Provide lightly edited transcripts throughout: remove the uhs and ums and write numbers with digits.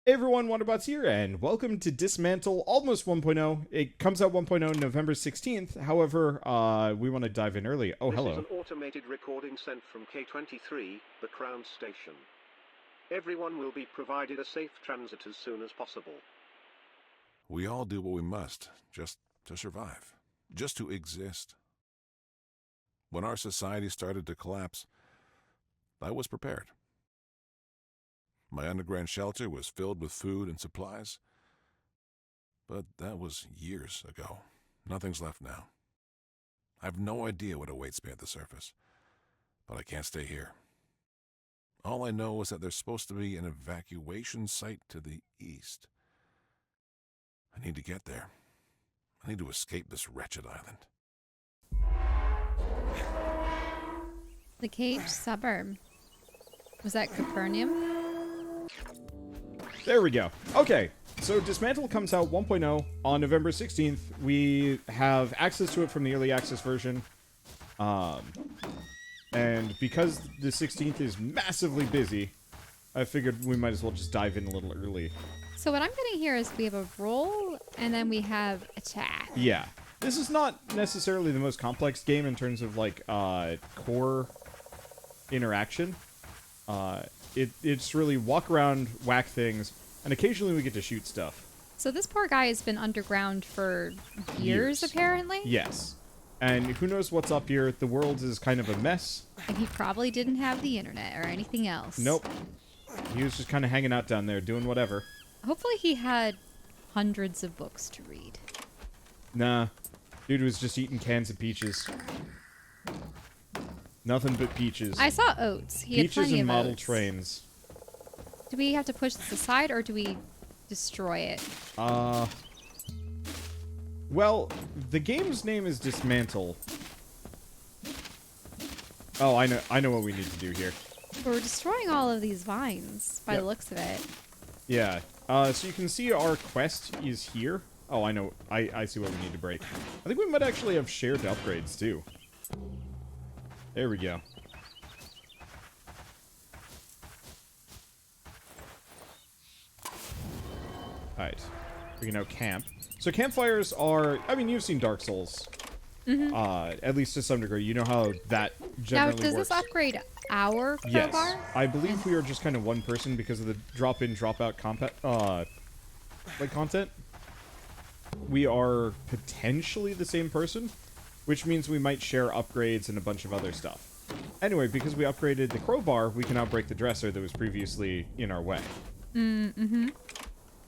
Hey everyone, Wanderbots here, and welcome to Dismantle Almost 1.0. It comes out 1.0 November 16th. However, we want to dive in early. Oh, hello. This is an automated recording sent from K23, the Crown Station. Everyone will be provided a safe transit as soon as possible. We all do what we must, just to survive, just to exist. When our society started to collapse, I was prepared. My underground shelter was filled with food and supplies, but that was years ago. Nothing's left now. I have no idea what awaits me at the surface, but I can't stay here. All I know is that there's supposed to be an evacuation site to the east. I need to get there. I need to escape this wretched island. The caged suburb. Was that Capernaum? There we go. Okay, so Dismantle comes out 1.0 on November 16th. We have access to it from the early access version. And because the 16th is massively busy, I figured we might as well just dive in a little early. So what I'm getting here is we have a roll, and then we have attack. Yeah. This is not necessarily the most complex game in terms of, like, core interaction. It's really walk around, whack things, and occasionally we get to shoot stuff. So this poor guy has been underground for years. Apparently? Yes. And who knows what's up here. The world is kind of a mess. And he probably didn't have the internet or anything else. Nope. He was just kind of hanging out down there, doing whatever. Hopefully he had hundreds of books to read. Nah. Dude was just eating cans of peaches. Nothing but peaches. I saw oats. He had Peaches plenty and of model oats. trains. Do we have to push this aside, or do we destroy it? Well, the game's name is Dismantle. Oh, I know what we need to do here. We're destroying all of these vines, by the looks of it. Yeah. So you can see our quest is here. Oh, I know. I see what we need to break. I think we might actually have shared upgrades, too. There we go. Alright. We can now camp. So campfires are... I mean, you've seen Dark Souls. Mm-hmm. At least to some degree. You know how that generally Now, does works. this upgrade our crowbar? Yes. I believe we are just kind of one person because of the drop-in, drop-out content. We are potentially the same person, which means we might share upgrades and a bunch of other stuff. Anyway, because we upgraded the crowbar, we can now break the dresser that was previously in our way. Mm-hmm.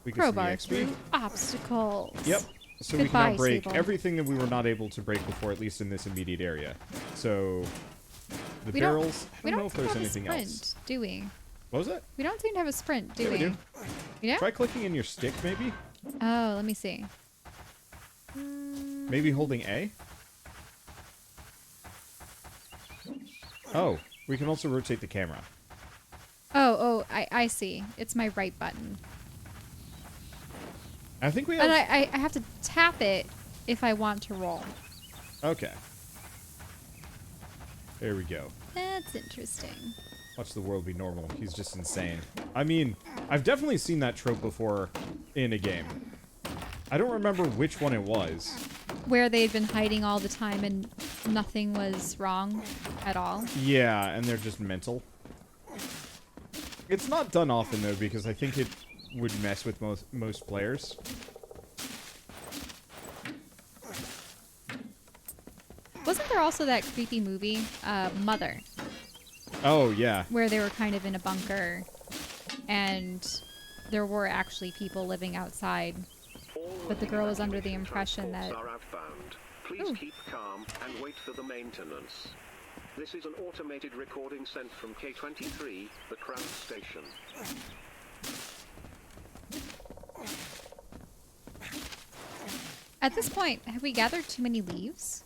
We can Crowbar see the XP. through obstacles. Yep. So we can Goodbye, now break table. everything that we were not able to break before, at least in this immediate area. So the We barrels, We I don't don't know if there's have anything a sprint, else. do we? What was that? We don't seem to have a sprint, do Yeah, we? we do. You know? Try clicking in your stick, maybe? Oh, let me see. Maybe holding A? Oh, we can also rotate the camera. Oh, I see. It's my right button. I think we have... And I have to tap it if I want to roll. Okay. There we go. That's interesting. Watch the world be normal. He's just insane. I mean, I've definitely seen that trope before in a game. I don't remember which one it was. Where they'd been hiding all the time and nothing was wrong at all. Yeah, and they're just mental. It's not done often, though, because I think it would mess with most players. Wasn't there also that creepy movie, Mother, Oh, yeah. where they were kind of in a bunker and there were actually people living outside, but the girl was under the impression that... Are outbound. Please keep calm and wait for the maintenance. This is an automated recording sent from K23, the Crown Station. At this point, have we gathered too many leaves?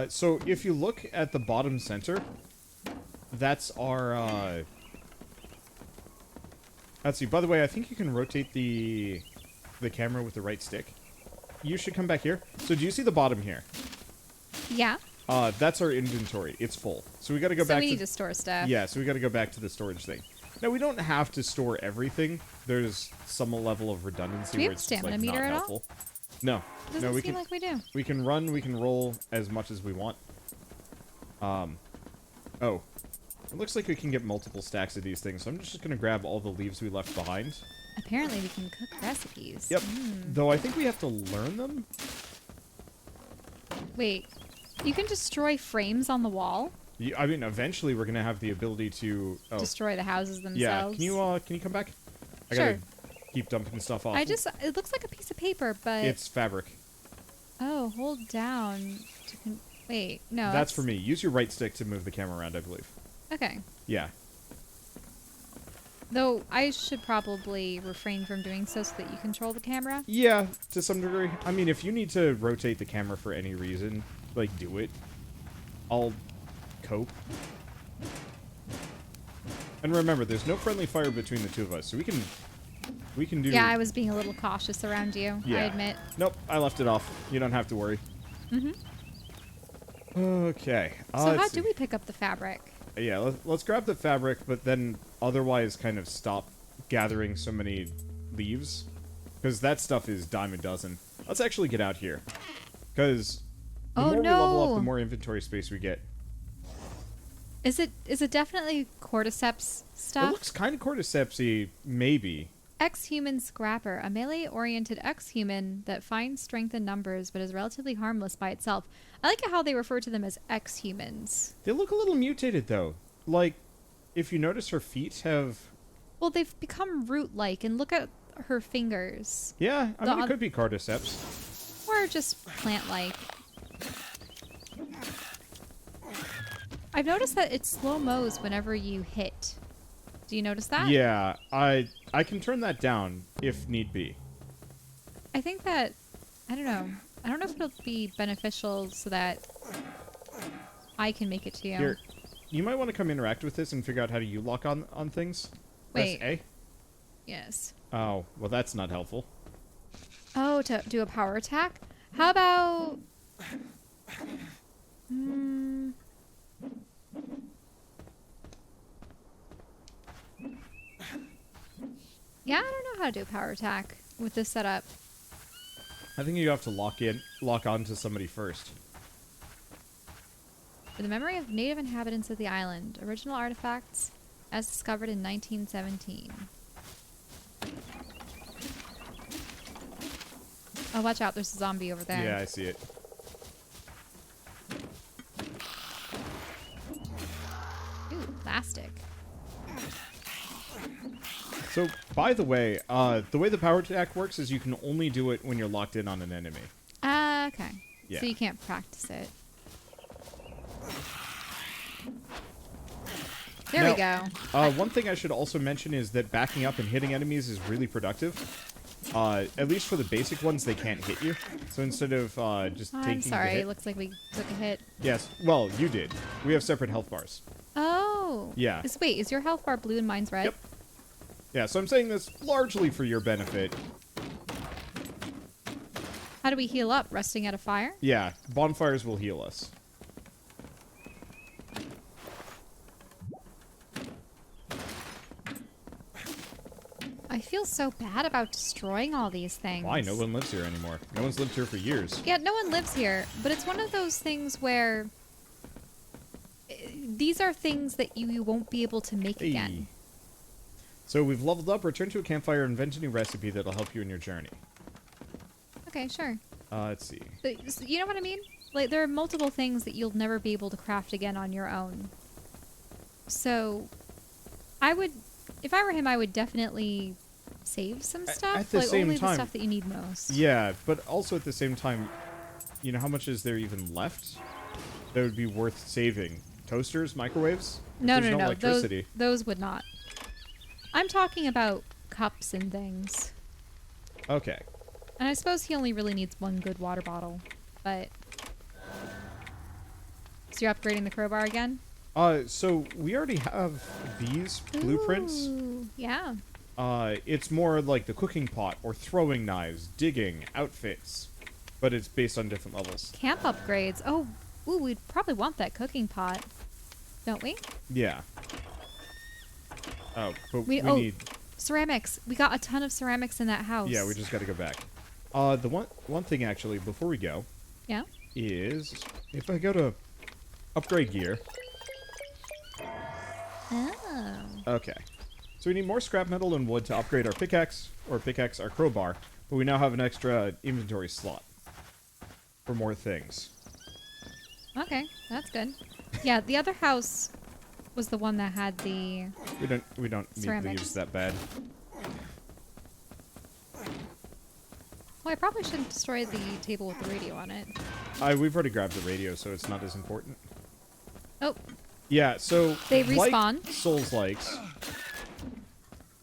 So if you look at the bottom center, that's our, Let's see. By the way, I think you can rotate the camera with the right stick. You should come back here. So do you see the bottom here? Yeah. That's our inventory. It's full. So we got to go So back we to... need to store stuff. Yeah, so we got to go back to the storage thing. Now, we don't have to store everything. There's some level of redundancy Do we where have it's just, like, stamina meter not at all? helpful. No. Doesn't no, we seem can like we do. we can run, we can roll as much as we want. Oh. It looks like we can get multiple stacks of these things, so I'm just going to grab all the leaves we left behind. Apparently we can cook recipes. Yep. Though I think we have to learn them. Wait, you can destroy frames on the wall? I mean, eventually we're going to have the ability to... Oh. Destroy the houses Yeah, themselves? can you come back? I Sure. gotta keep dumping stuff off. It looks like a piece of paper, but... It's fabric. Oh, hold down. Wait, no. That's for me. Use your right stick to move the camera around, I believe. Okay. Yeah. Though, I should probably refrain from doing so that you control the camera. Yeah, to some degree. I mean, if you need to rotate the camera for any reason, like, do it. I'll cope. And remember, there's no friendly fire between the two of us, so we can do... Yeah, I was being a little cautious around you, I Yeah. admit. Nope, I left it off. You don't have to worry. Okay. So let's how see. do we pick up the fabric? Yeah, let's grab the fabric, but then otherwise kind of stop gathering so many leaves. Because that stuff is dime a dozen. Let's actually get out here. Because the more we level up, the more inventory space we get. Is it definitely cordyceps stuff? It looks kind of cordyceps-y, maybe. Ex-human scrapper, a melee-oriented ex-human that finds strength in numbers but is relatively harmless by itself. I like how they refer to them as ex-humans. They look a little mutated, though. Like, if you notice, her feet have... Well, they've become root-like, and look at her fingers. Yeah, I mean, it could be cordyceps. Or just plant-like. I've noticed that it slow-mos whenever you hit. Do you notice that? Yeah, I can turn that down if need be. I think that... I don't know. I don't know if it'll be beneficial so that I can make it to you. Here, you might want to come interact with this and figure out how to U-lock on things. Wait. Press A? Yes. Oh, well, that's not helpful. Oh, to do a power attack? How about... Yeah, I don't know how to do a power attack with this setup. I think you have to lock on to somebody first. For the memory of native inhabitants of the island, original artifacts as discovered in 1917. Oh, watch out, there's a zombie over there. Yeah, I see it. Ooh, plastic. So, by the way the power attack works is you can only do it when you're locked in on an enemy. Okay. Yeah. So you can't practice it. There we go. One thing I should also mention is that backing up and hitting enemies is really productive. At least for the basic ones, they can't hit you. So instead of just taking I'm sorry, the hit... it looks like we took a hit. Yes, well, you did. We have separate health bars. Oh. Yeah. Wait, is your health bar blue and mine's red? Yep. Yeah, so I'm saying this largely for your benefit. How do we heal up? Resting at a fire? Yeah, bonfires will heal us. I feel so bad about destroying all these things. Why? No one lives here anymore. No one's lived here for years. Yeah, no one lives here, but it's one of those things where these are things that you won't be able to make again. So we've leveled up, return to a campfire, invent a new recipe that'll help you in your journey. Okay, sure. Let's see. But, you know what I mean? Like, there are multiple things that you'll never be able to craft again on your own. So, if I were him, I would definitely save some stuff. At the like, same only time, the stuff that you need most. Yeah, but also at the same time, you know, how much is there even left that would be worth saving? Toasters? Microwaves? No, There's no. electricity. Those would not. I'm talking about cups and things. Okay. And I suppose he only really needs one good water bottle. But... So you're upgrading the crowbar again? So we already have these blueprints. Ooh, yeah. It's more like the cooking pot or throwing knives, digging, outfits. But it's based on different levels. Camp upgrades. Oh, ooh, we'd probably want that cooking pot. Don't we? Yeah. Oh, but We we need... ceramics. We got a ton of ceramics in that house. Yeah, we just got to go back. The one thing, actually, before we go... Yeah? Is... If I go to upgrade gear... Oh. Okay. So we need more scrap metal and wood to upgrade our pickaxe, or pickaxe our crowbar, but we now have an extra inventory slot for more things. Okay, that's good. Yeah, the other house was the one that had the... We don't need ceramics. leaves that bad. Oh, I probably shouldn't destroy the table with the radio on it. We've already grabbed the radio, so it's not as important. Oh, Yeah, so They like respawn. Souls-likes,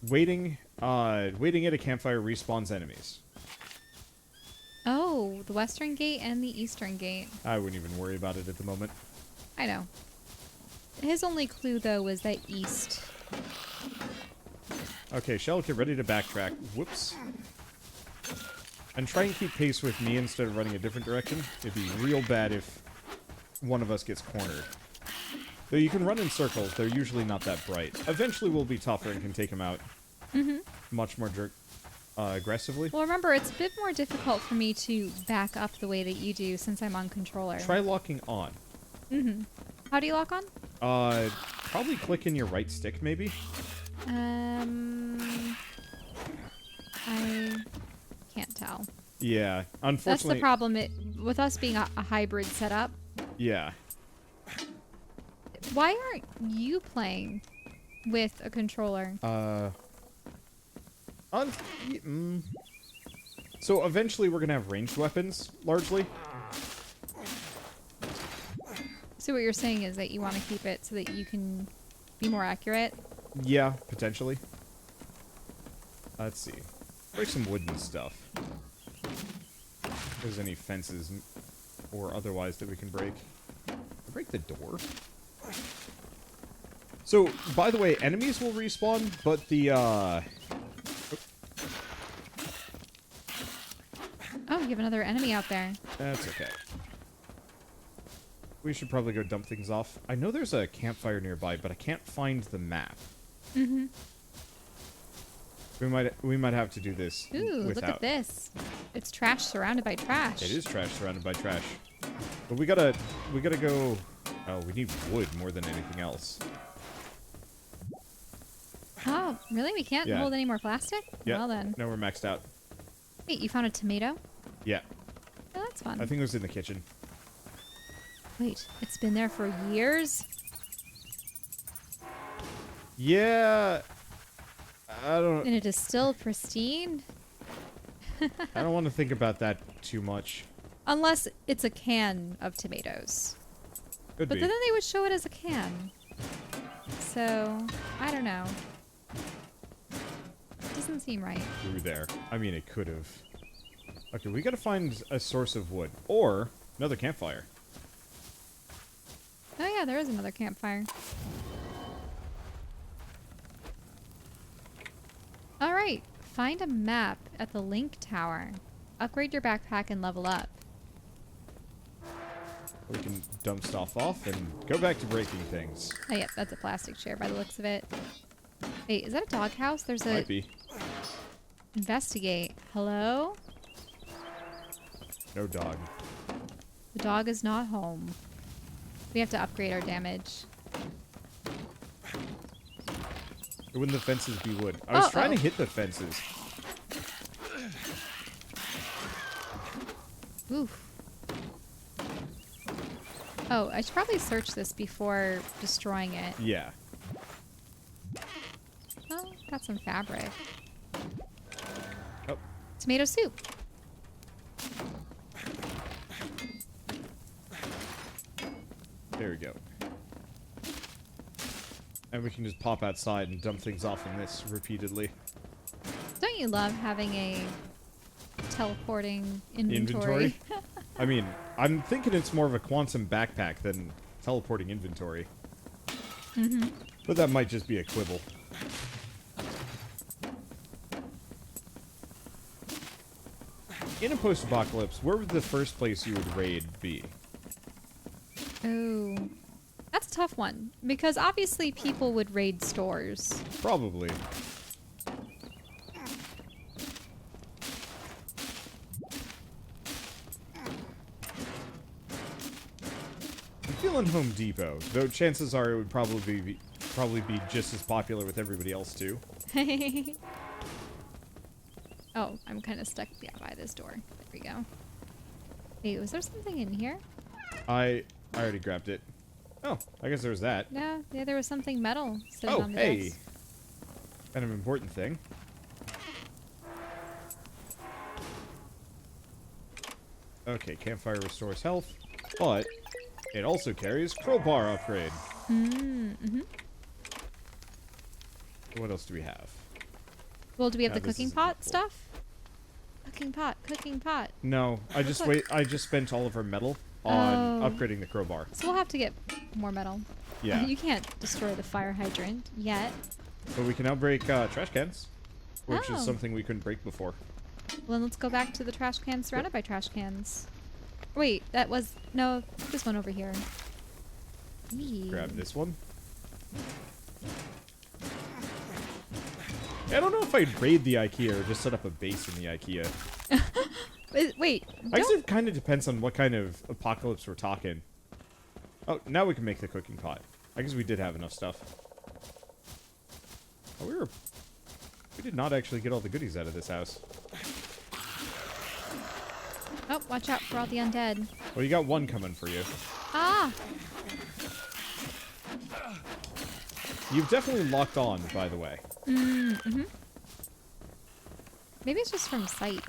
waiting at a campfire respawns enemies. oh, the western gate and the eastern gate. I wouldn't even worry about it at the moment. I know. His only clue, though, was that east. Okay, Shell, get ready to backtrack. Whoops. And try and keep pace with me instead of running a different direction. It'd be real bad if one of us gets cornered. Though you can run in circles, they're usually not that bright. Eventually we'll be tougher and can take them out much more aggressively. Well, remember, it's a bit more difficult for me to back up the way that you do since I'm on controller. Try locking on. How do you lock on? Probably click in your right stick, maybe? I can't tell. Yeah, That's unfortunately... the problem with us being a hybrid setup. Yeah. Why aren't you playing with a controller? So eventually we're gonna have ranged weapons, largely. So what you're saying is that you want to keep it so that you can be more accurate? Yeah, potentially. Let's see. Break some wooden stuff. If there's any fences or otherwise that we can break. Break the door. So, by the way, enemies will respawn, but the, Oh, you have another enemy out there. That's okay. We should probably go dump things off. I know there's a campfire nearby, but I can't find the map. We might have to do this Ooh, without. look at this. It's trash surrounded by trash. It is trash surrounded by trash. But we gotta go... Oh, we need wood more than anything else. Oh, really? We can't Yeah. hold any more plastic? Yeah. Well then. No, we're maxed out. Wait, you found a tomato? Yeah. Oh, that's fun. I think it was in the kitchen. Wait, it's been there for years? Yeah. And it is still pristine? I don't want to think about that too much. Unless it's a can of tomatoes. Could But be. then they would show it as a can. So, I don't know. Doesn't seem right. Through there. I mean, it could have. Okay, we gotta find a source of wood. Or another campfire. Oh yeah, there is another campfire. Alright, find a map at the link tower. Upgrade your backpack and level up. We can dump stuff off and go back to breaking things. Oh yeah, that's a plastic chair by the looks of it. Wait, is that a doghouse? There's a... Might be. Investigate. Hello? No dog. The dog is not home. We have to upgrade our damage. Wouldn't the fences be wood? I was trying to hit the fences. Oof. Oh, I should probably search this before destroying it. Yeah. Oh, got some fabric. Oh. Tomato soup. There we go. And we can just pop outside and dump things off in this repeatedly. Don't you love having a teleporting inventory? I mean, I'm thinking it's more of a quantum backpack than teleporting inventory. But that might just be a quibble. In a post-apocalypse, where would the first place you would raid be? Oh, that's a tough one because obviously people would raid stores. Probably. I'm feeling Home Depot, though chances are it would probably be just as popular with everybody else too. Oh, I'm kind of stuck by this door. There we go. Wait, was there something in here? I already grabbed it. Oh, I guess there was that. Yeah, there was something metal sitting Oh, on the hey. desk. Kind of important thing. Okay, campfire restores health, but it also carries crowbar upgrade. Mm-hmm. What else do we have? Well, do we have the This cooking is pot helpful. stuff? Cooking pot. No, I just look. I just spent all of our metal on Oh. upgrading the crowbar. So we'll have to get more metal. Yeah, You can't destroy the fire hydrant yet. but we can now break trash cans, which Oh. is something we couldn't break before. Well, then let's go back to the trash cans surrounded by trash cans. Wait, that was... No, this one over here. Grab this one. I don't know if I'd raid the IKEA or just set up a base in the IKEA. Wait, I guess don't... it kind of depends on what kind of apocalypse we're talking. Oh, now we can make the cooking pot. I guess we did have enough stuff. Oh, we did not actually get all the goodies out of this house. Oh, watch out for all the undead. Well, you got one coming for you. Ah! You've definitely locked on, by the way. Mm-hmm. Maybe it's just from sight.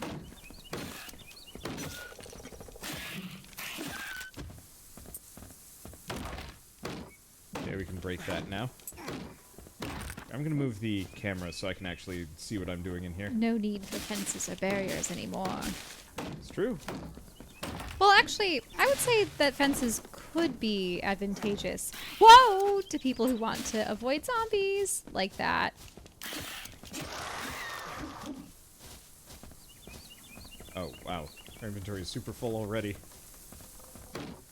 Okay, we can break that now. I'm gonna move the camera so I can actually see what I'm doing in here. No need for fences or barriers anymore. It's true. Well, actually, I would say that fences could be advantageous. Whoa! To people who want to avoid zombies like that. Oh, wow. Our inventory is super full already.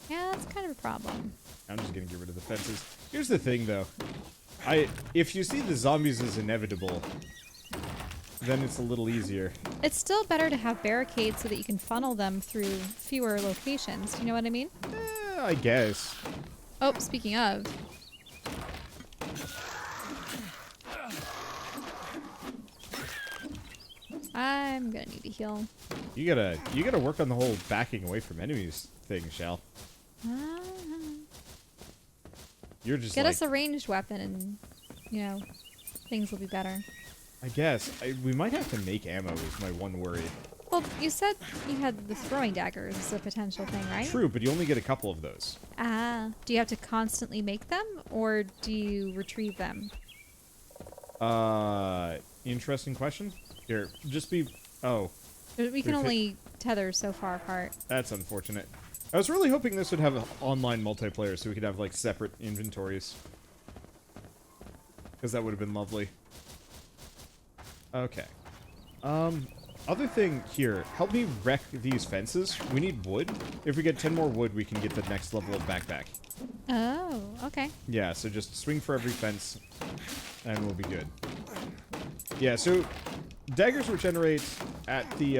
Yeah, that's kind of a problem. I'm just gonna get rid of the fences. Here's the thing, though. If you see the zombies as inevitable, then it's a little easier. It's still better to have barricades so that you can funnel them through fewer locations. Do you know what I mean? I guess. Oh, speaking of. I'm gonna need to heal. You gotta work on the whole backing away from enemies thing, Shell. Ah. You're just Get like, us a ranged weapon and, you know, things will be better. I guess. We might have to make ammo is my one worry. Well, you said you had the throwing daggers as a potential thing, right? True, but you only get a couple of those. Ah. Do you have to constantly make them, or do you retrieve them? Interesting question. Here, just be... Oh, We can We've only tether so far apart. that's unfortunate. I was really hoping this would have online multiplayer so we could have, like, separate inventories. Because that would have been lovely. Okay. Other thing here. Help me wreck these fences. We need wood. If we get 10 more wood, we can get the next level of backpack. Oh, okay. Yeah, so just swing for every fence, and we'll be good. Yeah, so daggers regenerate at the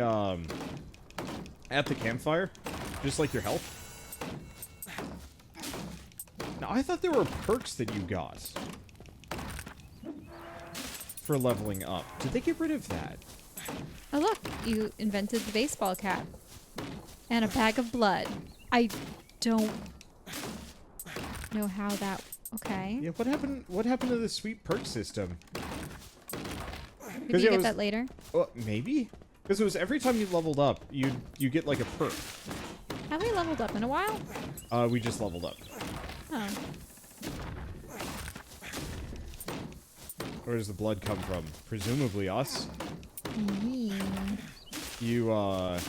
campfire, just like your health. Now, I thought there were perks that you got for leveling up. Did they get rid of that? Oh, look. You invented the baseball cap. And a bag of blood. I don't know how that... Okay. Yeah, what happened to the sweet perk system? Maybe 'Cause you it get was- that later. Well, maybe? Because it was every time you leveled up, you get like a perk. Have we leveled up in a while? We just leveled up. Oh. Where does the blood come from? Presumably us. You, But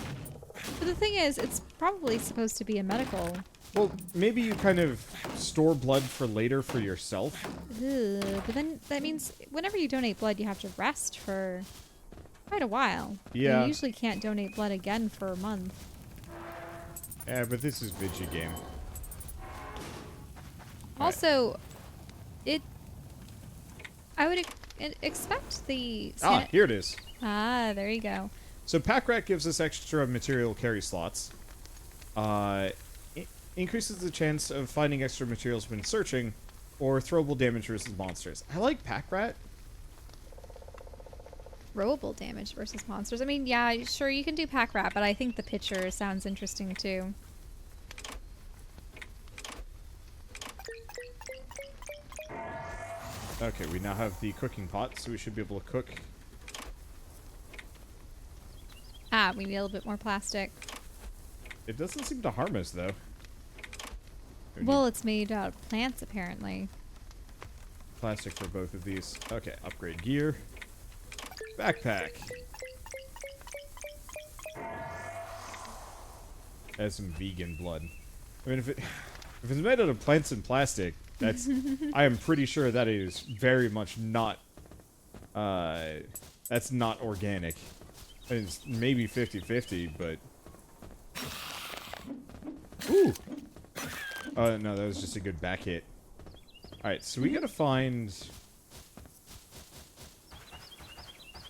the thing is, it's probably supposed to be a medical... Well, maybe you kind of store blood for later for yourself. Ugh, but then that means whenever you donate blood, you have to rest for quite a while. Yeah. You usually can't donate blood again for a month. Yeah, but this is Vidya game. Also, I would expect the... Here it is. Ah, there you go. So Pack Rat gives us extra material carry slots. Increases the chance of finding extra materials when searching, or throwable damage versus monsters. I like Pack Rat. Throwable damage versus monsters. I mean, yeah, sure, you can do Pack Rat, but I think the picture sounds interesting too. Okay, we now have the cooking pot, so we should be able to cook. Ah, we need a little bit more plastic. It doesn't seem to harm us, though. Well, it's made out of plants, apparently. Plastic for both of these. Okay, upgrade gear. Backpack. Has some vegan blood. I mean, if it's made out of plants and plastic, that's... I am pretty sure that is very much not... that's not organic. It's maybe 50-50, but... Ooh! Oh, no, that was just a good back hit. Alright, so we gotta find...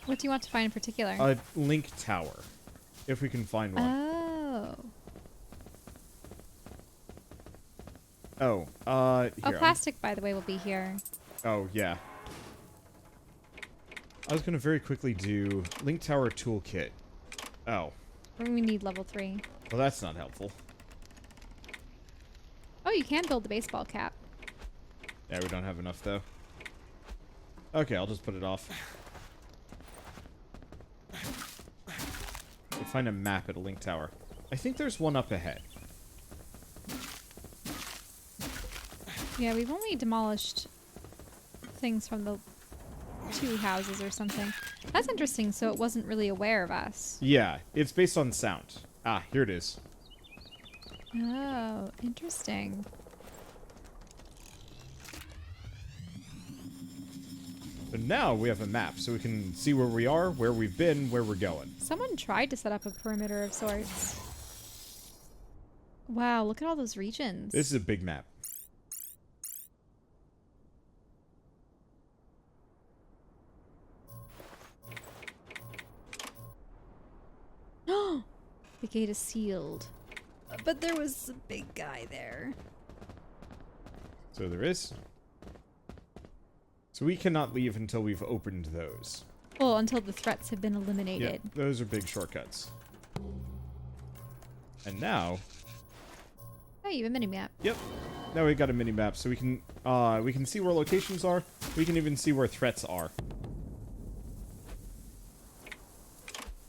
What do you want to find in particular? a link tower. If we can find one. Oh. Oh, Oh, here, plastic, by the way, will be here. oh, yeah. I was gonna very quickly do link tower toolkit. Oh. We need level 3. Well, that's not helpful. Oh, you can build the baseball cap. Yeah, we don't have enough, though. Okay, I'll just put it off. We'll find a map at a link tower. I think there's one up ahead. Yeah, we've only demolished things from the 2 houses or something. That's interesting, so it wasn't really aware of us. Yeah, it's based on sound. Ah, here it is. Oh, interesting. So now we have a map, so we can see where we are, where we've been, where we're going. Someone tried to set up a perimeter of sorts. Wow, look at all those regions. This is a big map. The gate is sealed. But there was a big guy there. So there is. So we cannot leave until we've opened those. Well, until the threats have been eliminated. Yeah, those are big shortcuts. And now... Oh, you have a mini-map. Yep. Now we've got a mini-map, so we can see where locations are. We can even see where threats are.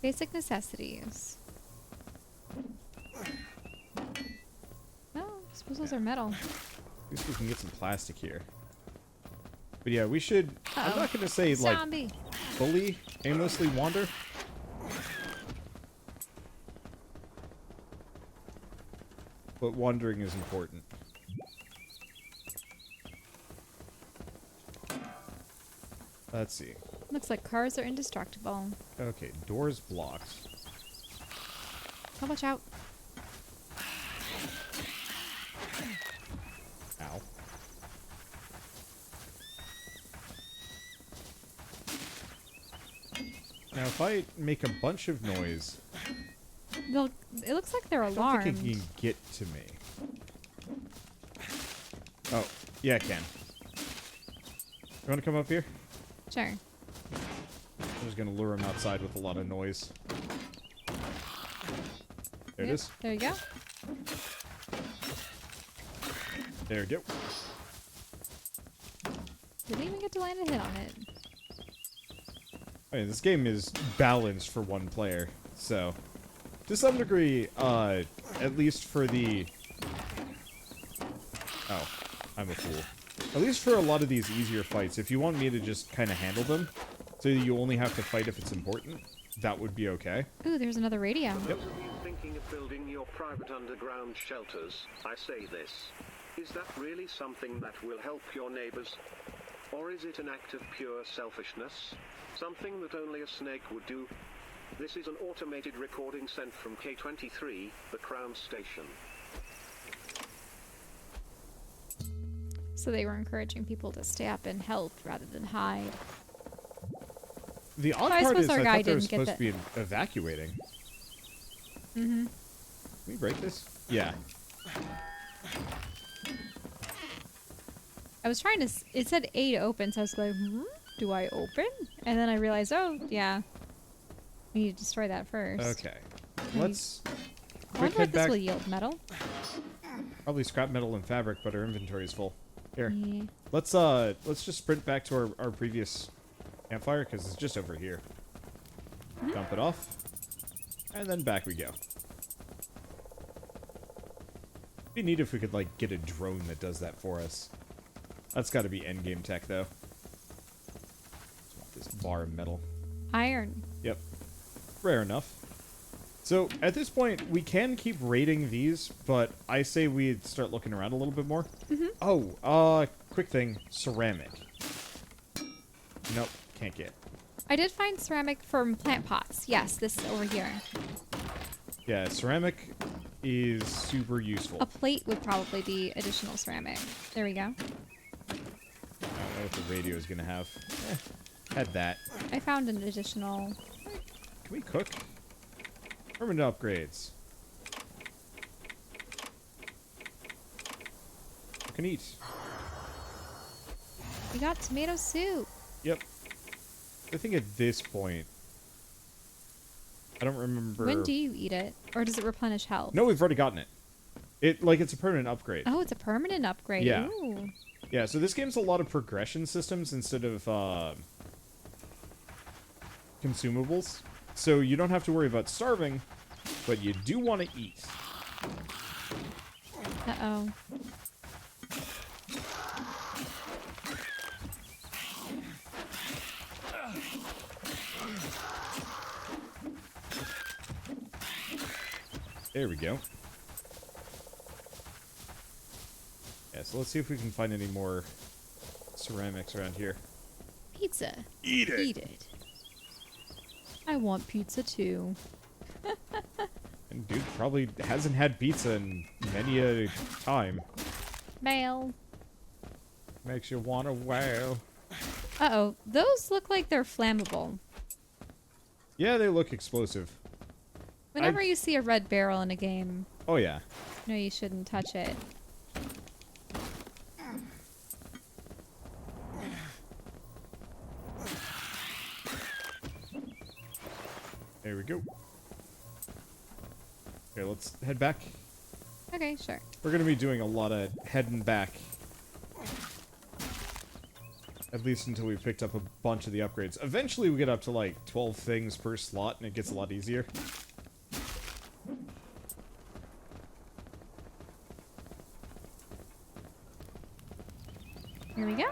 Basic necessities. Oh, I suppose those are metal. At least we can get some plastic here. But yeah, we should... I'm not going to say, Zombie. like, fully aimlessly wander. But wandering is important. Let's see. Looks like cars are indestructible. Okay, doors blocked. Oh, watch out. Ow. Now, if I make a bunch of noise, It looks like they're I don't alarmed. think it can get to me. Oh, yeah, it can. You want to come up here? Sure. I'm just gonna lure him outside with a lot of noise. There it Yep, is. There you go. There we go. Didn't even get to land a hit on it. I mean, this game is balanced for one player, so to some degree, at least for the... Oh, I'm a fool. At least for a lot of these easier fights, if you want me to just kind of handle them, so you only have to fight if it's important, that would be okay. Ooh, there's another radio. Yep. Those of you thinking of building your private underground shelters, I say this. Is that really something that will help your neighbors? Or is it an act of pure selfishness? Something that only a snake would do? This is an automated recording sent from K23, the Crown Station. So they were encouraging people to stay up and help rather than hide. The odd So I part suppose is our I guy thought they were didn't get supposed to be evacuating. Mm-hmm. Can we break this? Yeah. I was trying to... It said A to open, so I was like, do I open? And then I realized, oh, yeah. We need to destroy that first. Okay. Nice. Let's I quick wonder head if this back. will yield metal. Probably scrap metal and fabric, but our inventory is full. Here. Yeah. Let's just sprint back to our previous campfire, because it's just over here. Dump it off. And then back we go. It'd be neat if we could, like, get a drone that does that for us. That's got to be endgame tech, though. Just want this bar of metal. Iron. Yep. Rare enough. So, at this point, we can keep raiding these, but I say we start looking around a little bit more. Oh, quick thing. Ceramic. Nope, can't get. I did find ceramic from plant pots. Yes, this over here. Yeah, ceramic is super useful. A plate would probably be additional ceramic. There we go. I don't know what the radio is going to have. Had that. I found an additional... Can we cook? Permanent upgrades. I can eat. We got tomato soup. Yep. I think at this point, I don't remember. When do you eat it? Or does it replenish health? No, we've already gotten it. It's a permanent upgrade. Oh, it's a permanent upgrade. Yeah. Ooh. Yeah, so this game's a lot of progression systems instead of consumables. So you don't have to worry about starving, but you do want to eat. Uh-oh. There we go. Yeah, so let's see if we can find any more ceramics around here. Pizza. Eat it! Eat it. I want pizza too. And dude probably hasn't had pizza in many a time. Mail. Makes you want to wow. Uh-oh. Those look like they're flammable. Yeah, they look explosive. Whenever you see a red barrel in a game, Oh yeah. you know you shouldn't touch it. There we go. Okay, let's head back. Okay, sure. We're gonna be doing a lot of heading back. At least until we've picked up a bunch of the upgrades. Eventually we get up to like 12 things per slot and it gets a lot easier. Here we go.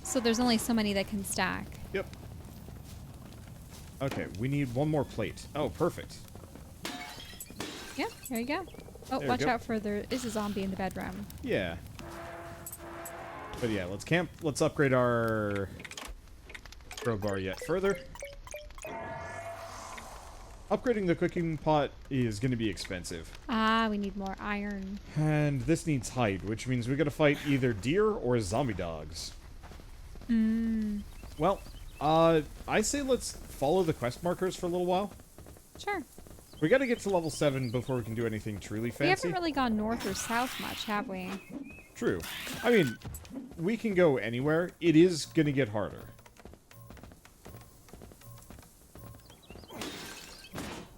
So there's only so many that can stack. Yep. Okay, we need one more plate. Oh, perfect. Yep, here you go. Oh, There we watch go. out for there is a zombie in the bedroom. Yeah. But yeah, let's upgrade our crowbar yet further. Upgrading the cooking pot is going to be expensive. Ah, we need more iron. And this needs hide, which means we gotta fight either deer or zombie dogs. Well, I say let's follow the quest markers for a little while. Sure. We gotta get to level 7 before we can do anything truly We fancy. haven't really gone north or south much, have we? True. I mean, we can go anywhere. It is gonna get harder.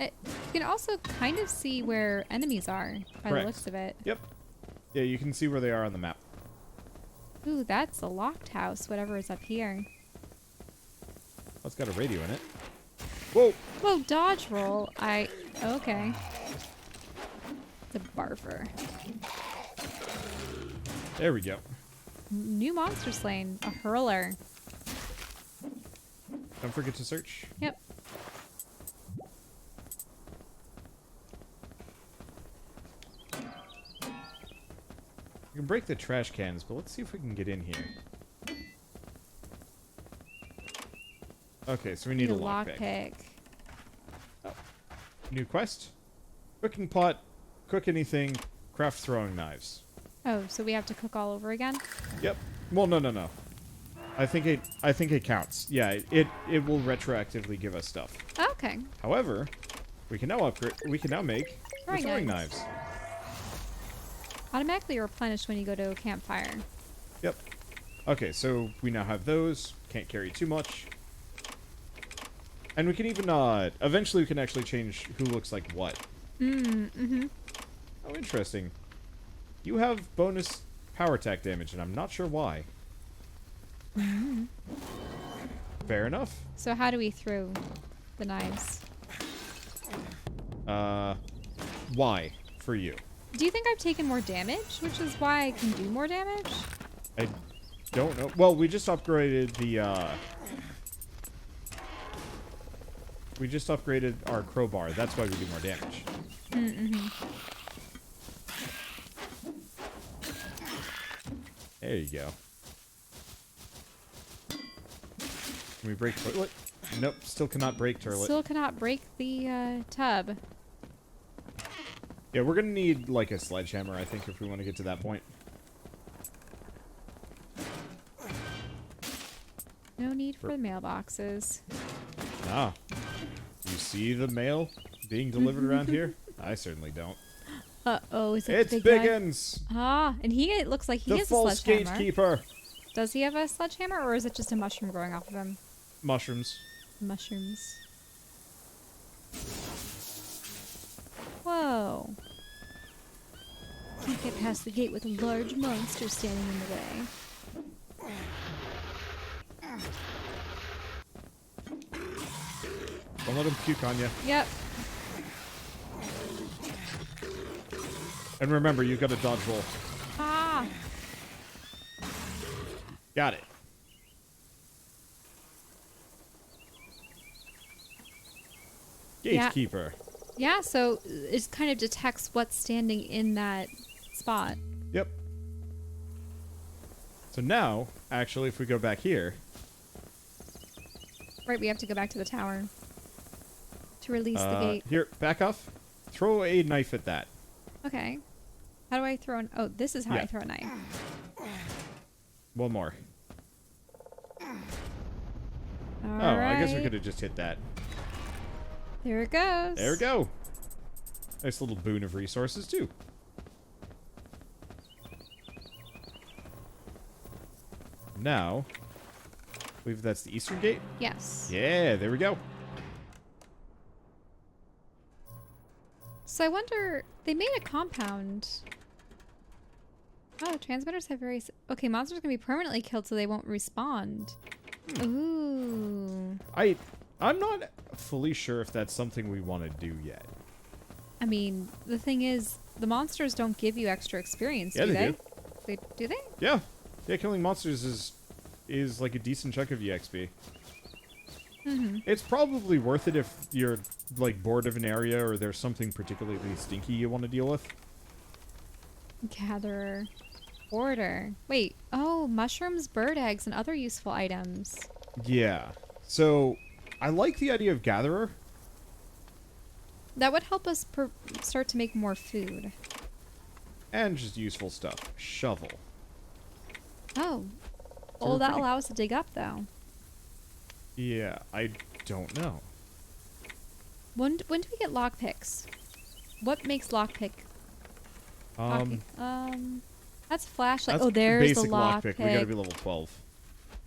You can also kind of see where enemies are by Correct. the looks of it. Yep. Yeah, you can see where they are on the map. Ooh, that's a locked house, whatever is up here. Oh, it's got a radio in it. Whoa! Whoa, dodge roll. Okay. It's a barfer. There we go. New monster slain. A hurler. Don't forget to search. Yep. We can break the trash cans, but let's see if we can get in here. Okay, so we need a lockpick. lockpick. New quest. Cooking pot. Cook anything. Craft throwing knives. Oh, so we have to cook all over again? Yep. Well, no. I think it counts. Yeah, it will retroactively give us stuff. Okay. However, we can now upgrade. We can now make the throwing knives. Automatically replenished when you go to a campfire. Yep. Okay, so we now have those. Can't carry too much. And we can even, eventually we can actually change who looks like what. Mm-hmm. Oh, interesting. You have bonus power attack damage, and I'm not sure why. Mm-hmm. Fair enough. So how do we throw the knives? Why for you? Do you think I've taken more damage, which is why I can do more damage? I don't know. Well, we just upgraded the, we just upgraded our crowbar. That's why we do more damage. Mm-hmm. There you go. Can we break toilet? Nope, still cannot break toilet. Still cannot break the tub. Yeah, we're gonna need, like, a sledgehammer, I think, if we want to get to that point. No need for mailboxes. Ah. You see the mail being delivered around here? I certainly don't. Uh-oh, is it It's the big guy? Biggins! Ah, and it looks like he The has a false sledgehammer. gatekeeper! Does he have a sledgehammer, or is it just a mushroom growing off of him? Mushrooms. Mushrooms. Whoa. Can't get past the gate with a large monster standing in the way. Don't let him puke on you. Yep. And remember, you've got a dodge roll. Ah! Got it. Gatekeeper. Yeah, so it kind of detects what's standing in that spot. Yep. So now, actually, if we go back here... Right, we have to go back to the tower to release the gate. Here, back off. Throw a knife at that. Okay. How do I throw an... Oh, this is how I throw a knife. One more. All I guess we right. could have just hit that. There it goes. There we go. Nice little boon of resources, too. Now, I believe that's the eastern gate? Yes. Yeah, there we go. So I wonder... They made a compound. Oh, transmitters have various... Okay, monsters can be permanently killed so they won't respawn. Ooh. I'm not fully sure if that's something we want to do yet. I mean, the thing is, the monsters don't give you extra experience, Yeah, do they they? do. Do they? Yeah. Yeah, killing monsters is like a decent chunk of EXP. Mm-hmm. It's probably worth it if you're, like, bored of an area or there's something particularly stinky you want to deal with. Gatherer. Order. Wait. Oh, mushrooms, bird eggs, and other useful items. Yeah. So, I like the idea of Gatherer. That would help us start to make more food. And just useful stuff. Shovel. Oh. So Well, we're that pretty- allows us to dig up, though. Yeah, I don't know. When do we get lockpicks? What makes lockpick? That's flashlight. That's Oh, there's the basic lockpick. We gotta be level 12.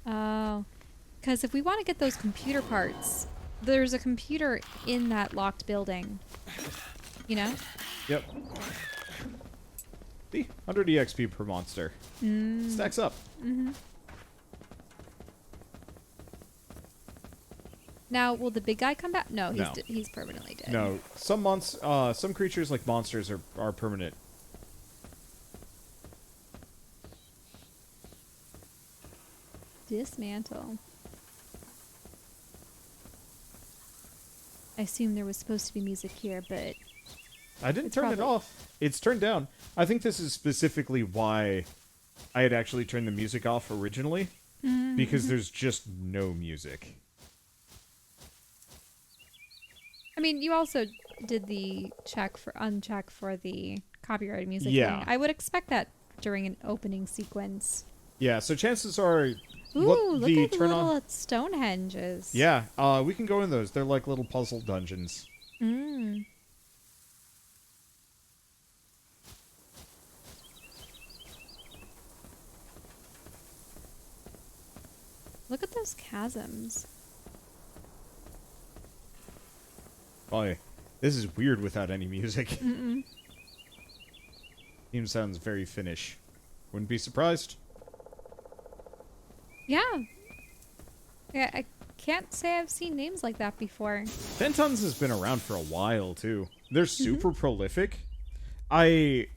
Oh. Because if we want to get those computer parts, there's a computer in that locked building. You know? Yep. See? 100 EXP per monster. Stacks up. Mm-hmm. Now, will the big guy come back? No, No. He's permanently dead. No, some creatures like monsters are permanent. Dismantle. I assume there was supposed to be music here, but I didn't It's turn it probably- off. It's turned down. I think this is specifically why I had actually turned the music off originally. Because there's just no music. I mean, you also did the uncheck for the copyrighted music. Yeah. Thing. I would expect that during an opening sequence. Yeah, so chances are Ooh, what look the at the turn little on. Stonehenges. Yeah, we can go in those. They're like little puzzle dungeons. Mm. Look at those chasms. Boy, this is weird without any music. Mm-mm. Theme sounds very Finnish. Wouldn't be surprised. Yeah. Yeah, I can't say I've seen names like that before. 10 Tons has been around for a while, too. They're super prolific. I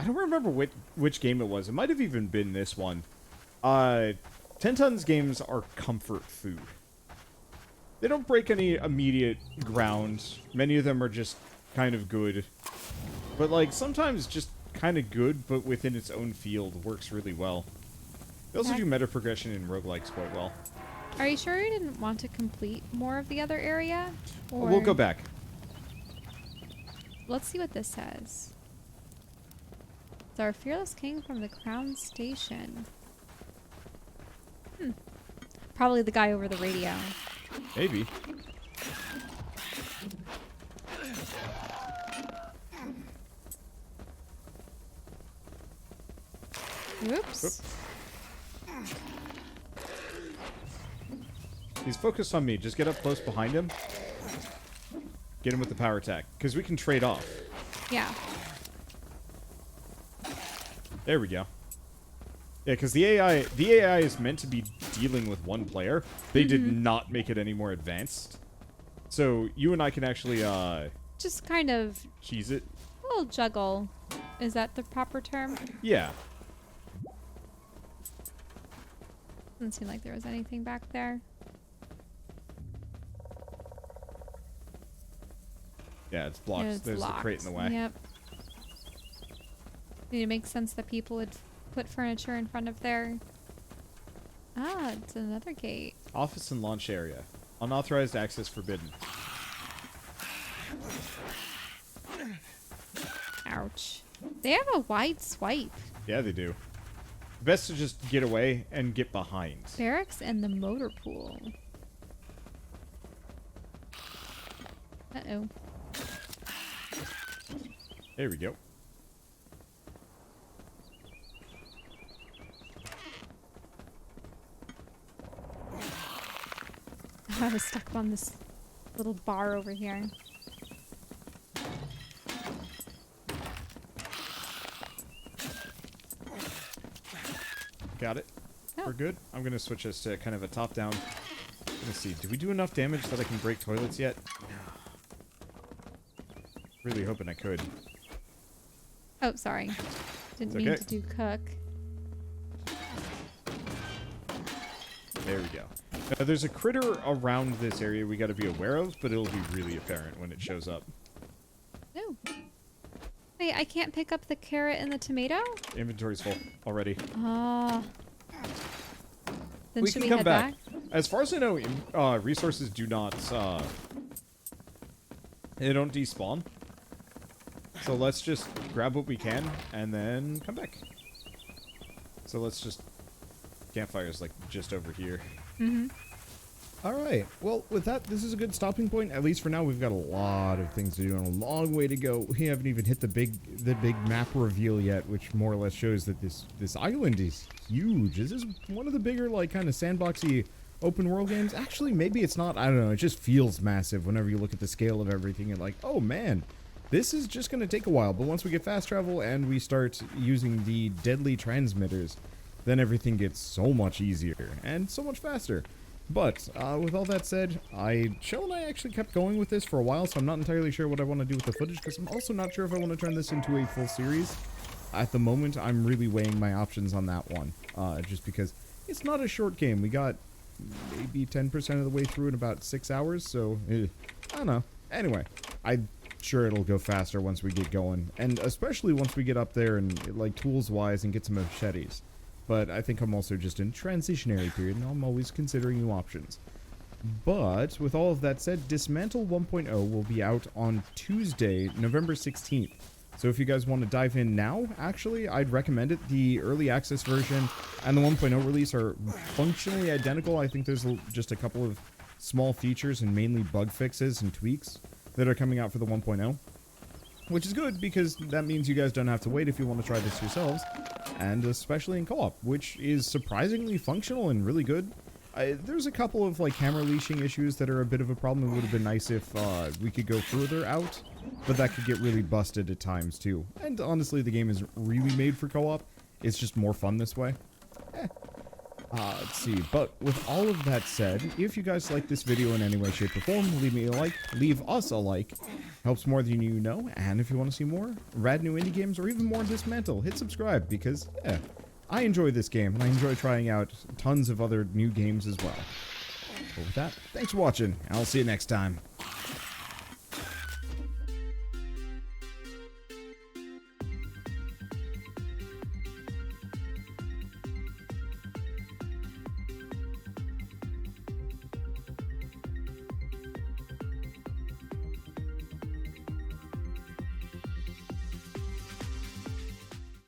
don't remember which game it was. It might have even been this one. 10 Tons games are comfort food. They don't break any immediate ground. Many of them are just kind of good. But, like, sometimes just kind of good, but within its own field, works really well. They also do meta progression in roguelikes quite well. Are you sure you didn't want to complete more of the other area? Or... We'll go back. Let's see what this says. It's our fearless king from the Crown Station. Probably the guy over the radio. Maybe. Oops. He's focused on me. Just get up close behind him. Get him with the power attack. Because we can trade off. Yeah. There we go. Yeah, because the AI is meant to be dealing with one player. They did not make it any more advanced. So you and I can actually Just kind of cheese it. a little juggle. Is that the proper term? Yeah. Doesn't seem like there was anything back there. Yeah, it's blocked. Yeah, it's There's locked. a crate in the way. Yep. It makes sense that people would put furniture in front of their... Ah, it's another gate. Office and launch area. Unauthorized access forbidden. Ouch. They have a wide swipe. Yeah, they do. Best to just get away and get behind. Barracks and the motor pool. Uh-oh. There we go. I was stuck on this little bar over here. Got it. Oh. We're good. I'm going to switch this to kind of a top-down. Let's see. Did we do enough damage that I can break toilets yet? Really hoping I could. Oh, sorry. Didn't It's mean okay. to do cook. There we go. Now, there's a critter around this area we got to be aware of, but it'll be really apparent when it shows up. Oh. Wait, I can't pick up the carrot and the tomato? Inventory's full already. Ah. Then We should can we come head back. back? As far as I know, resources do not, they don't despawn. So let's just grab what we can and then come back. So let's just... Campfire's like just over here. Mm-hmm. All right. Well, with that, this is a good stopping point. At least for now, we've got a lot of things to do and a long way to go. We haven't even hit the big map reveal yet, which more or less shows that this island is huge. This is one of the bigger, like, kind of sandboxy open world games. Actually, maybe it's not. I don't know. It just feels massive whenever you look at the scale of everything and like, oh man, this is just going to take a while. But once we get fast travel and we start using the deadly transmitters, then everything gets so much easier and so much faster. But with all that said, Shell and I actually kept going with this for a while, so I'm not entirely sure what I want to do with the footage, because I'm also not sure if I want to turn this into a full series. At the moment, I'm really weighing my options on that one, just because it's not a short game. We got maybe 10% of the way through in about 6 hours, so I don't know. Anyway, I'm sure it'll go faster once we get going, and especially once we get up there and, like, tools-wise and get some machetes. But I think I'm also just in transitionary period, and I'm always considering new options. But, with all of that said, Dismantle 1.0 will be out on Tuesday, November 16th. So if you guys want to dive in now, actually, I'd recommend it. The early access version and the 1.0 release are functionally identical. I think there's just a couple of small features and mainly bug fixes and tweaks that are coming out for the 1.0. Which is good, because that means you guys don't have to wait if you want to try this yourselves. And especially in co-op, which is surprisingly functional and really good. There's a couple of like camera leashing issues that are a bit of a problem. It would have been nice if we could go further out, but that could get really busted at times too. And honestly, the game is really made for co-op. It's just more fun this way. Let's see, but with all of that said, if you guys like this video in any way, shape, or form, leave me a like, leave us a like, helps more than you know, and if you want to see more rad new indie games, or even more Dismantle, hit subscribe, because, I enjoy this game, and I enjoy trying out tons of other new games as well. But with that, thanks for watching, and I'll see you next time.